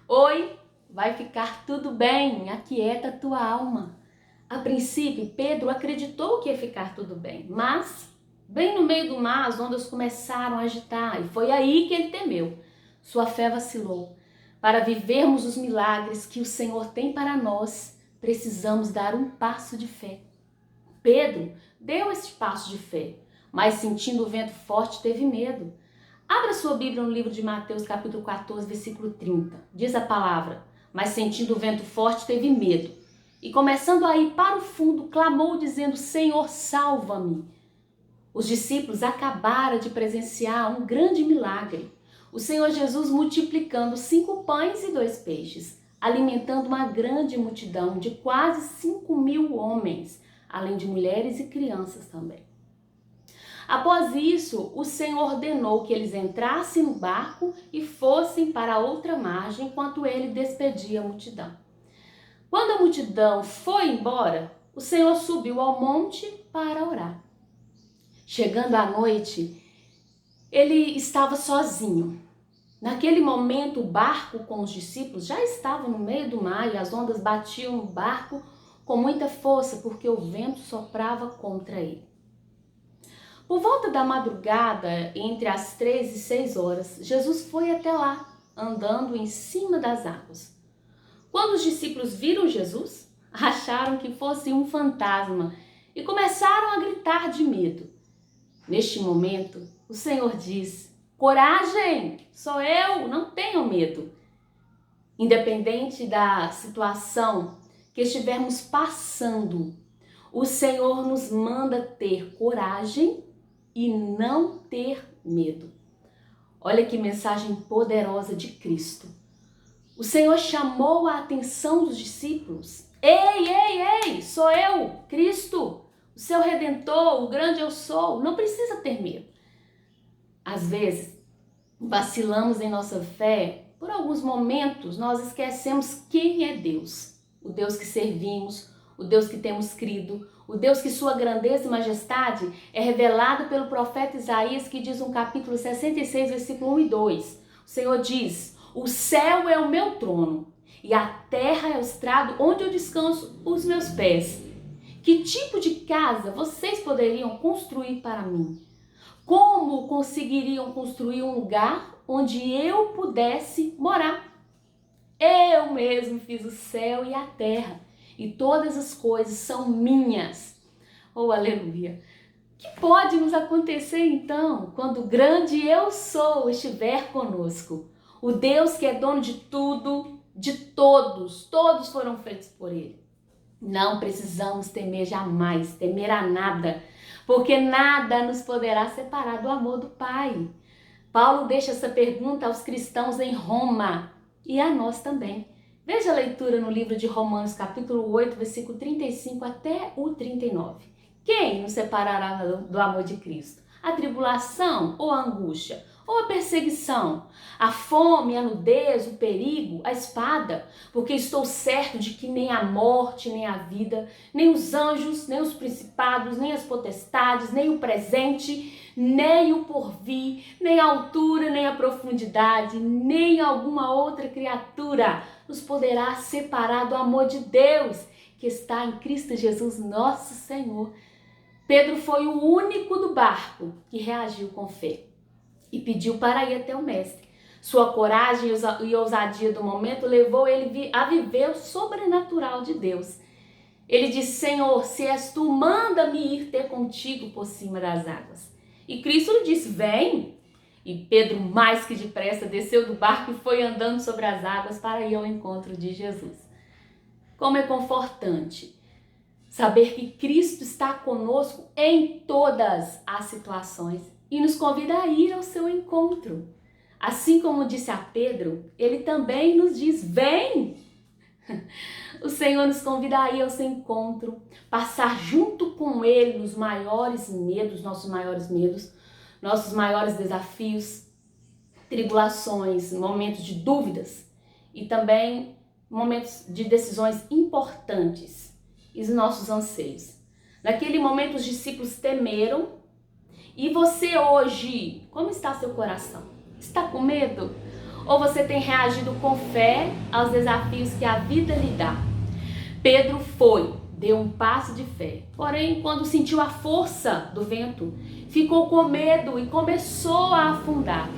Oi, vai ficar tudo bem, aquieta tua alma. A princípio, Pedro acreditou que ia ficar tudo bem, mas bem no meio do mar as ondas começaram a agitar e foi aí que ele temeu. Sua fé vacilou. Para vivermos os milagres que o Senhor tem para nós, precisamos dar um passo de fé. Pedro deu esse passo de fé, mas sentindo o vento forte teve medo. Abra sua Bíblia no livro de Mateus, capítulo 14, versículo 30. Diz a palavra: mas sentindo o vento forte teve medo. E começando a ir para o fundo, clamou dizendo: Senhor, salva-me. Os discípulos acabaram de presenciar um grande milagre. O Senhor Jesus multiplicando 5 pães e 2 peixes, alimentando uma grande multidão de quase 5.000 homens, além de mulheres e crianças também. Após isso, o Senhor ordenou que eles entrassem no barco e fossem para a outra margem, enquanto ele despedia a multidão. Quando a multidão foi embora, o Senhor subiu ao monte para orar. Chegando à noite, ele estava sozinho. Naquele momento, o barco com os discípulos já estava no meio do mar e as ondas batiam no barco com muita força, porque o vento soprava contra ele. Por volta da madrugada, entre as 3 e 6 horas, Jesus foi até lá, andando em cima das águas. Quando os discípulos viram Jesus, acharam que fosse um fantasma e começaram a gritar de medo. Neste momento, o Senhor diz: coragem, sou eu, não tenham medo. Independente da situação que estivermos passando, o Senhor nos manda ter coragem e não ter medo. Olha que mensagem poderosa de Cristo. O Senhor chamou a atenção dos discípulos. Ei, sou eu, Cristo, o seu Redentor, o grande eu sou. Não precisa ter medo. Às vezes, vacilamos em nossa fé. Por alguns momentos, nós esquecemos quem é Deus. O Deus que servimos, o Deus que temos crido, o Deus que sua grandeza e majestade é revelado pelo profeta Isaías, que diz no capítulo 66, versículo 1 e 2. O Senhor diz: o céu é o meu trono e a terra é o estrado onde eu descanso os meus pés. Que tipo de casa vocês poderiam construir para mim? Como conseguiriam construir um lugar onde eu pudesse morar? Eu mesmo fiz o céu e a terra, e todas as coisas são minhas. Oh, aleluia! O que pode nos acontecer então, quando o grande eu sou estiver conosco? O Deus que é dono de tudo, de todos foram feitos por ele. Não precisamos temer jamais, temer a nada, porque nada nos poderá separar do amor do Pai. Paulo deixa essa pergunta aos cristãos em Roma e a nós também. Veja a leitura no livro de Romanos, capítulo 8, versículo 35 até o 39. Quem nos separará do amor de Cristo? A tribulação ou a angústia? Ou a perseguição? A fome, a nudez, o perigo, a espada? Porque estou certo de que nem a morte, nem a vida, nem os anjos, nem os principados, nem as potestades, nem o presente, nem o porvir, nem a altura, nem a profundidade, nem alguma outra criatura nos poderá separar do amor de Deus que está em Cristo Jesus, nosso Senhor. Pedro foi o único do barco que reagiu com fé e pediu para ir até o mestre. Sua coragem e ousadia do momento levou ele a viver o sobrenatural de Deus. Ele disse: Senhor, se és tu, manda-me ir ter contigo por cima das águas. E Cristo lhe disse: vem. E Pedro, mais que depressa, desceu do barco e foi andando sobre as águas para ir ao encontro de Jesus. Como é confortante saber que Cristo está conosco em todas as situações e nos convida a ir ao seu encontro. Assim como disse a Pedro, ele também nos diz: vem! O Senhor nos convida a ir ao seu encontro, passar junto com ele nos maiores medos, nossos maiores desafios, tribulações, momentos de dúvidas e também momentos de decisões importantes e os nossos anseios. Naquele momento os discípulos temeram. E você hoje, como está seu coração? Está com medo? Ou você tem reagido com fé aos desafios que a vida lhe dá? Pedro deu um passo de fé. Porém, quando sentiu a força do vento, ficou com medo e começou a afundar.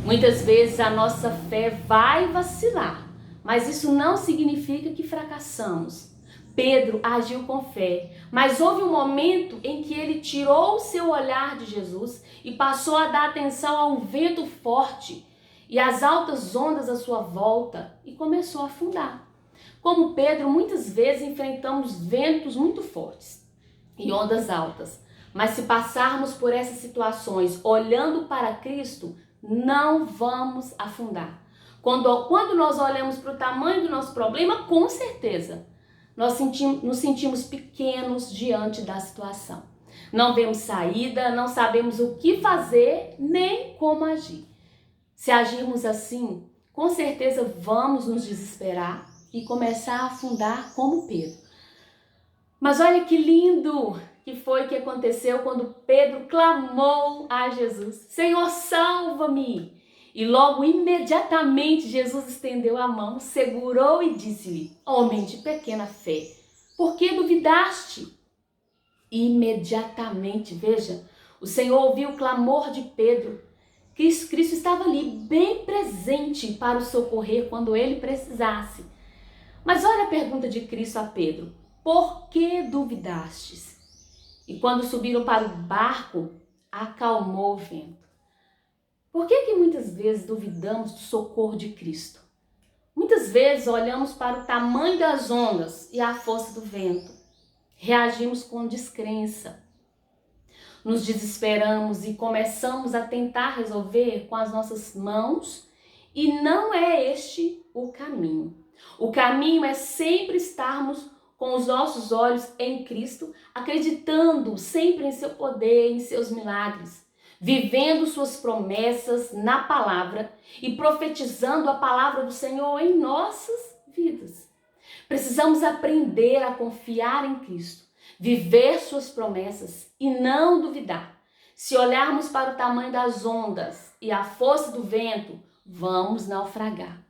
Muitas vezes a nossa fé vai vacilar, mas isso não significa que fracassamos. Pedro agiu com fé, mas houve um momento em que ele tirou o seu olhar de Jesus e passou a dar atenção a um vento forte e às altas ondas à sua volta e começou a afundar. Como Pedro, muitas vezes enfrentamos ventos muito fortes e ondas altas, mas se passarmos por essas situações olhando para Cristo, não vamos afundar. Quando nós olhamos para o tamanho do nosso problema, com certeza, nos sentimos pequenos diante da situação. Não vemos saída, não sabemos o que fazer, nem como agir. Se agirmos assim, com certeza vamos nos desesperar e começar a afundar como Pedro. Mas olha que lindo que foi que aconteceu quando Pedro clamou a Jesus: Senhor, salva-me! E logo imediatamente Jesus estendeu a mão, segurou e disse-lhe: homem de pequena fé, por que duvidaste? Imediatamente, veja, o Senhor ouviu o clamor de Pedro. Cristo estava ali, bem presente para o socorrer quando ele precisasse. Mas olha a pergunta de Cristo a Pedro: por que duvidastes? E quando subiram para o barco, acalmou o vento. Por que muitas vezes duvidamos do socorro de Cristo? Muitas vezes olhamos para o tamanho das ondas e a força do vento. Reagimos com descrença. Nos desesperamos e começamos a tentar resolver com as nossas mãos, e não é este o caminho. O caminho é sempre estarmos com os nossos olhos em Cristo, acreditando sempre em seu poder, em seus milagres, vivendo suas promessas na palavra e profetizando a palavra do Senhor em nossas vidas. Precisamos aprender a confiar em Cristo, viver suas promessas e não duvidar. Se olharmos para o tamanho das ondas e a força do vento, vamos naufragar.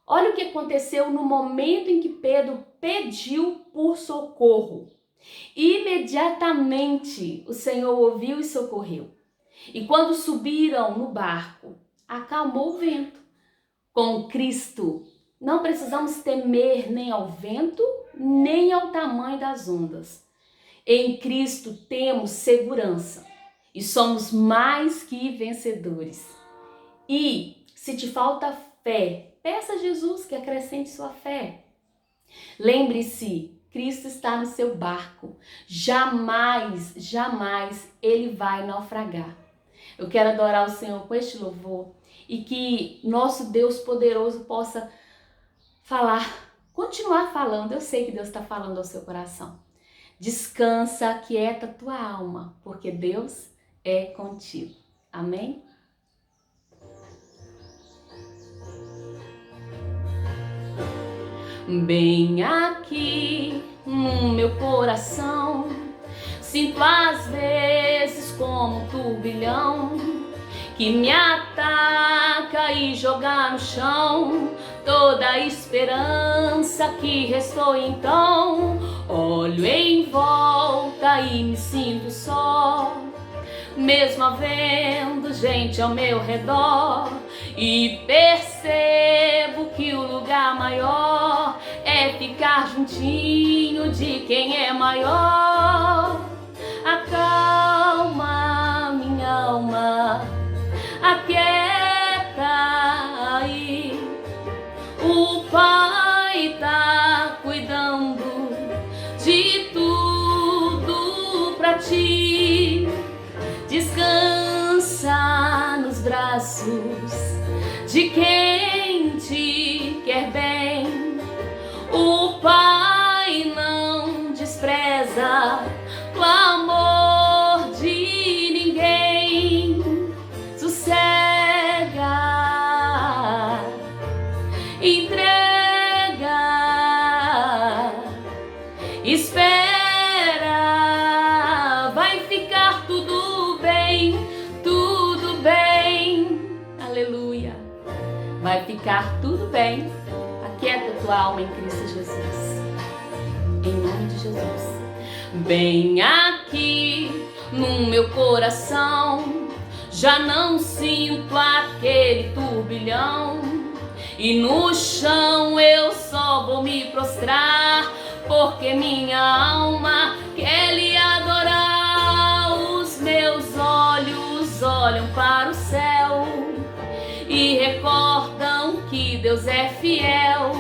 Olha o que aconteceu no momento em que Pedro pediu por socorro. Imediatamente o Senhor ouviu e socorreu. E quando subiram no barco, acalmou o vento. Com Cristo, não precisamos temer nem ao vento, nem ao tamanho das ondas. Em Cristo temos segurança e somos mais que vencedores. E se te falta fé, peça a Jesus que acrescente sua fé. Lembre-se, Cristo está no seu barco. Jamais, jamais ele vai naufragar. Eu quero adorar o Senhor com este louvor e que nosso Deus poderoso possa continuar falando. Eu sei que Deus está falando ao seu coração. Descansa, aquieta a tua alma, porque Deus é contigo. Amém? Bem aqui no meu coração, sinto às vezes como um turbilhão que me ataca e joga no chão toda a esperança que restou. Então olho em volta e me sinto só, mesmo havendo gente ao meu redor, e percebo que o lugar maior é ficar juntinho de quem é maior. Acalma minha alma, aquieta aí, o Pai tá cuidando de tudo pra ti. Descansa nos braços de quem te quer bem. O Pai não despreza o amor de ninguém. Sossega, entrega, espera, vai ficar tudo bem, aleluia. ficar tudo bem. Aquieta tua alma em Cristo Jesus. Em nome de Jesus. Bem aqui no meu coração, já não sinto aquele turbilhão. E no chão eu só vou me prostrar, porque minha alma quer lhe adorar. Os meus olhos olham para o céu e recordam que Deus é fiel.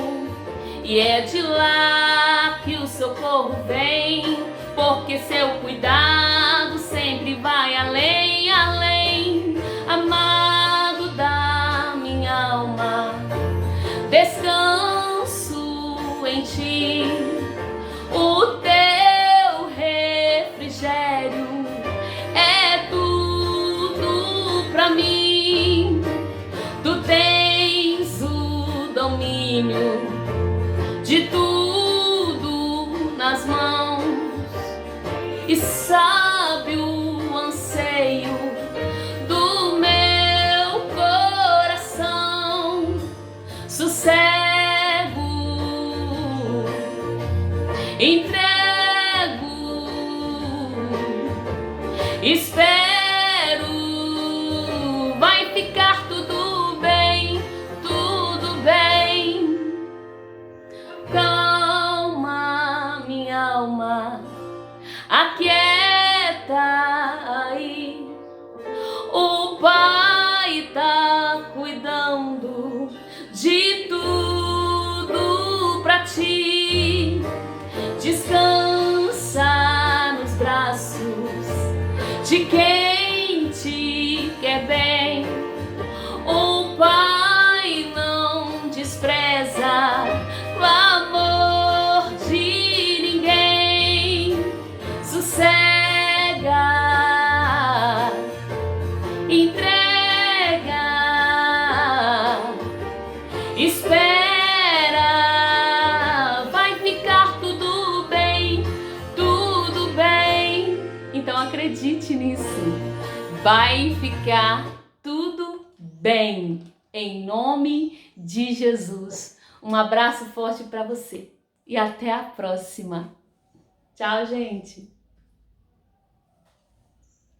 E é de lá que o socorro vem, porque seu cuidado sempre vai além, além. Amado da minha alma, descanso em ti. O teu refrigério é tudo pra mim. Tu tens o domínio de tudo nas mãos e sabe o anseio do meu coração. Sossego, entrego, espero, vai ficar tudo bem, tudo bem. Calma, minha alma, aquieta aí. O Pai tá cuidando de tudo pra ti. Descansa nos braços de quem te quer bem. O Pai não despreza o amor de ninguém. Sossega, entrega, espera, vai ficar tudo bem, tudo bem. Então acredite nisso, vai ficar tudo bem, em nome de Jesus. Um abraço forte para você e até a próxima. Tchau, gente!